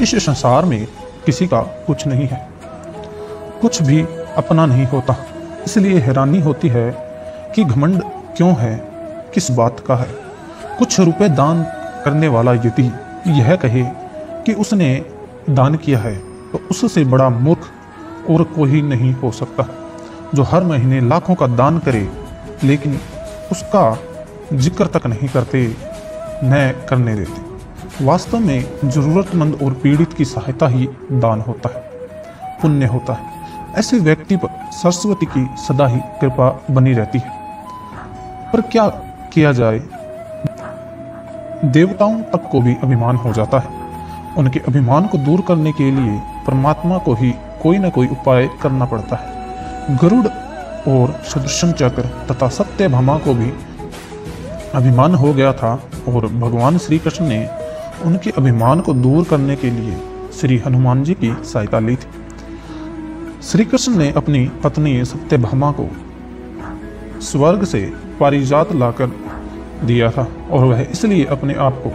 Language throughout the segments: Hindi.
इस संसार में किसी का कुछ नहीं है, कुछ भी अपना नहीं होता। इसलिए हैरानी होती है कि घमंड क्यों है, किस बात का है। कुछ रुपए दान करने वाला यदि यह कहे कि उसने दान किया है तो उससे बड़ा मूर्ख और कोई नहीं हो सकता। जो हर महीने लाखों का दान करे लेकिन उसका जिक्र तक नहीं करते, न करने देते। वास्तव में जरूरतमंद और पीड़ित की सहायता ही दान होता है, पुण्य होता है। ऐसे व्यक्ति पर सरस्वती की सदा ही कृपा बनी रहती है। पर क्या किया जाए, देवताओं तक को भी अभिमान हो जाता है। उनके अभिमान को दूर करने के लिए परमात्मा को ही कोई न कोई उपाय करना पड़ता है। गरुड़ और सुदर्शन चक्र तथा सत्यभामा को भी अभिमान हो गया था और भगवान श्री कृष्ण ने उनके अभिमान को दूर करने के लिए श्री हनुमान जी की सहायता ली थी। श्री कृष्ण ने अपनी पत्नी सत्यभामा को स्वर्ग से पारिजात लाकर दिया था और वह इसलिए अपने आप को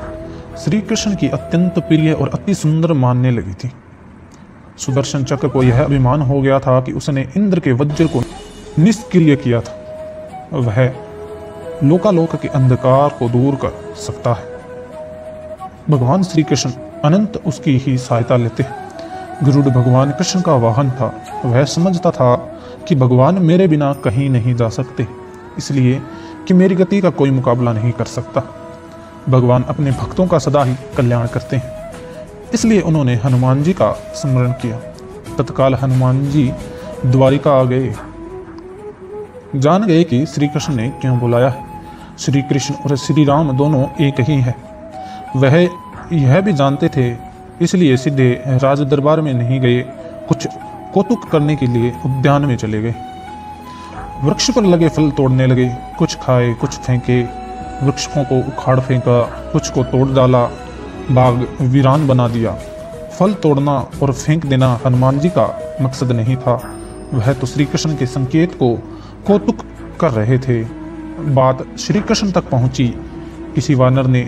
श्री कृष्ण की अत्यंत प्रिय और अति सुंदर मानने लगी थी। सुदर्शन चक्र को यह अभिमान हो गया था कि उसने इंद्र के वज्र को निष्क्रिय किया था। वह लोकालोक के अंधकार को दूर कर सकता है। भगवान श्री कृष्ण अनंत उसकी ही सहायता लेते हैं। गरुड़ भगवान कृष्ण का वाहन था। वह समझता था कि भगवान मेरे बिना कहीं नहीं जा सकते, इसलिए कि मेरी गति का कोई मुकाबला नहीं कर सकता। भगवान अपने भक्तों का सदा ही कल्याण करते हैं, इसलिए उन्होंने हनुमान जी का स्मरण किया। तत्काल हनुमान जी द्वारिका आ गए। जान गए कि श्री कृष्ण ने क्यों बुलाया है। श्री कृष्ण और श्री राम दोनों एक ही है। वह यह भी जानते थे, इसलिए सीधे राज दरबार में नहीं गए, कुछ कौतुक करने के लिए उद्यान में चले गए। वृक्ष पर लगे फल तोड़ने लगे, कुछ खाए कुछ फेंके, वृक्षों को उखाड़ फेंका, कुछ को तोड़ डाला, बाग वीरान बना दिया। फल तोड़ना और फेंक देना हनुमान जी का मकसद नहीं था। वह तो श्री कृष्ण के संकेत को कौतुक कर रहे थे। बात श्री कृष्ण तक पहुंची। किसी वानर ने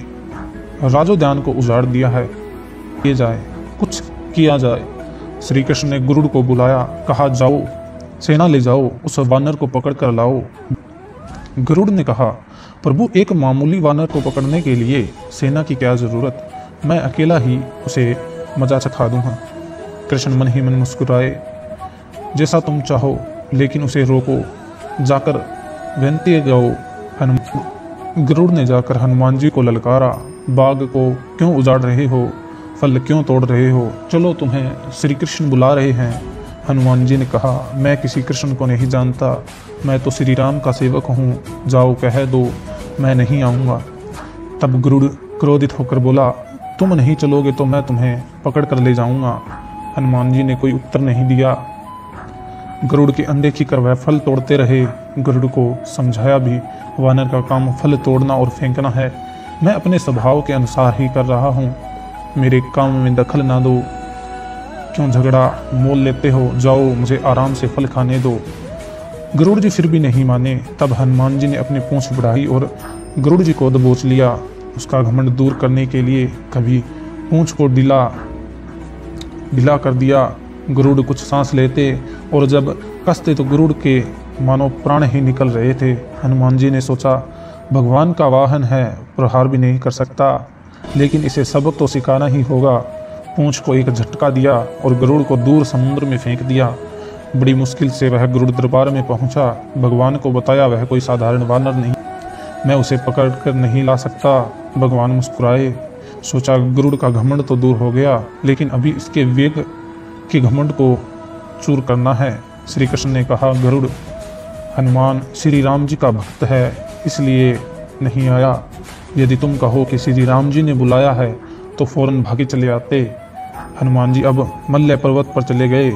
राजोद्यान को उजाड़ दिया है, किए जाए, कुछ किया जाए। श्री कृष्ण ने गरुड़ को बुलाया, कहा जाओ सेना ले जाओ, उस वानर को पकड़ कर लाओ। गरुड़ ने कहा, प्रभु एक मामूली वानर को पकड़ने के लिए सेना की क्या जरूरत, मैं अकेला ही उसे मजा चखा दूंगा। कृष्ण मन ही मन मुस्कुराए, जैसा तुम चाहो, लेकिन उसे रोको, जाकर विनती गाओ। गरुड़ ने जाकर हनुमान जी को ललकारा, बाग को क्यों उजाड़ रहे हो, फल क्यों तोड़ रहे हो, चलो तुम्हें श्री कृष्ण बुला रहे हैं। हनुमान जी ने कहा, मैं किसी कृष्ण को नहीं जानता, मैं तो श्री राम का सेवक हूँ, जाओ कह दो मैं नहीं आऊँगा। तब गरुड़ क्रोधित होकर बोला, तुम नहीं चलोगे तो मैं तुम्हें पकड़ कर ले जाऊँगा। हनुमान जी ने कोई उत्तर नहीं दिया। गरुड़ की अनदेखी कर वह फल तोड़ते रहे। गरुड़ को समझाया भी, वानर का काम फल तोड़ना और फेंकना है, मैं अपने स्वभाव के अनुसार ही कर रहा हूँ, मेरे काम में दखल ना दो। क्यों झगड़ा मोल लेते हो, जाओ मुझे आराम से फल खाने दो। गरुड़ जी फिर भी नहीं माने। तब हनुमान जी ने अपनी पूंछ बढ़ाई और गरुड़ जी को दबोच लिया। उसका घमंड दूर करने के लिए कभी पूंछ को ढीला कर दिया। गरुड़ कुछ सांस लेते और जब कसते तो गरुड़ के मानो प्राण ही निकल रहे थे। हनुमान जी ने सोचा, भगवान का वाहन है, प्रहार भी नहीं कर सकता, लेकिन इसे सबक तो सिखाना ही होगा। पूंछ को एक झटका दिया और गरुड़ को दूर समुद्र में फेंक दिया। बड़ी मुश्किल से वह गरुड़ दरबार में पहुंचा। भगवान को बताया, वह कोई साधारण वानर नहीं, मैं उसे पकड़ कर नहीं ला सकता। भगवान मुस्कुराए, सोचा गरुड़ का घमंड तो दूर हो गया, लेकिन अभी इसके वेग के घमंड को चूर करना है। श्री कृष्ण ने कहा, गरुड़ हनुमान श्री राम जी का भक्त है, इसलिए नहीं आया। यदि तुम कहो कि श्री राम जी ने बुलाया है तो फौरन भागे चले आते। हनुमान जी अब मल्य पर्वत पर चले गए।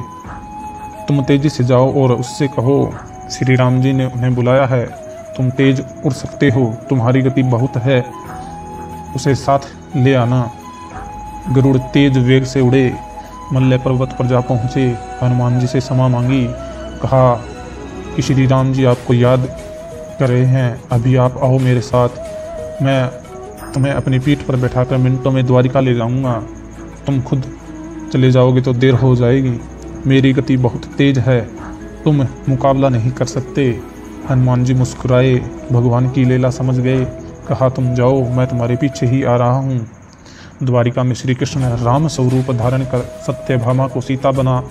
तुम तेजी से जाओ और उससे कहो, श्री राम जी ने उन्हें बुलाया है, तुम तेज उड़ सकते हो, तुम्हारी गति बहुत है, उसे साथ ले आना। गरुड़ तेज वेग से उड़े, मल्य पर्वत पर जा पहुँचे। हनुमान जी से क्षमा मांगी, कहा कि श्री राम जी आपको याद कर रहे हैं, अभी आप आओ मेरे साथ, मैं तुम्हें अपनी पीठ पर बैठाकर मिनटों में द्वारिका ले जाऊंगा। तुम खुद चले जाओगे तो देर हो जाएगी। मेरी गति बहुत तेज है, तुम मुकाबला नहीं कर सकते। हनुमान जी मुस्कुराए, भगवान की लीला समझ गए। कहा, तुम जाओ, मैं तुम्हारे पीछे ही आ रहा हूँ। द्वारिका में श्री कृष्ण राम स्वरूप धारण कर सत्यभामा को सीता बना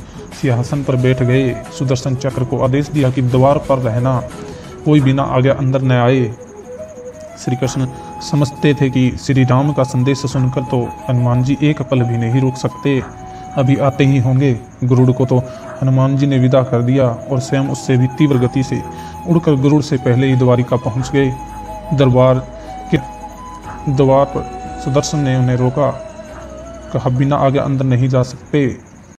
सिंहासन पर बैठ गए। सुदर्शन चक्र को आदेश दिया कि द्वार पर रहना, कोई बिना आगे अंदर न आए। श्री कृष्ण समझते थे कि श्री राम का संदेश सुनकर तो हनुमान जी एक पल भी नहीं रुक सकते, अभी आते ही होंगे। गरुड़ को तो हनुमान जी ने विदा कर दिया और स्वयं उससे भी तीव्र गति से उड़कर गरुड़ से पहले ही द्वारिका पहुंच गए। दरबार के द्वार पर सुदर्शन ने उन्हें रोका। कहा, बिना आगे अंदर नहीं जा सकते।